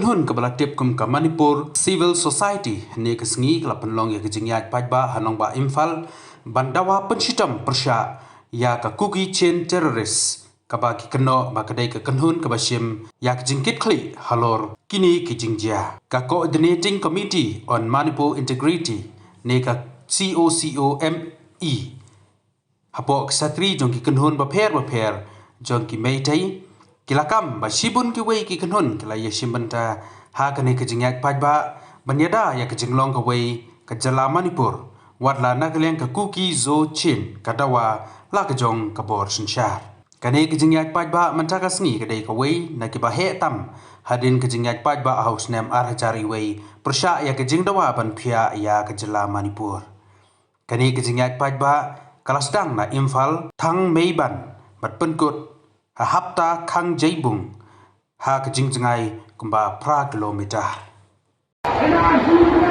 hun ka bala tip kum ka Manipur Civil Society ne ka sngi kala penlong ya ka jingyat pajba hanong ba Imphal bandawa pensitam persya ya ka kuki chain terrorist ka ba ki keno ba kadai ka kanhun ka bashim ya ka jingkit kli halor kini ki jingjia ka coordinating committee on Manipur integrity ne ka COCOME hapok satri jong ki kanhun ba pher jong ki meitai kilakam ba shibun ki wei ki kanhun kila yeshim banta ha kane ka jingyak pajba banyada ya ka jinglong ka wei ka jala Manipur wadla nakaleng ka kuki zo chin kadawa la ka jong ka bor shinshar kane ka jingyak pajba mantaka sngi ka dei ka wei na ki ba he tam hadin ka jingyak pajba haus nem ar hachari wei persha ya ka jingdawa ban phia ya ka jala Manipur kane ka jingyak pajba kalasdang na Imphal thang meiban bat penkut ha hapta khang jaibung ha ka jingjngai kumba pra kilometer Manipur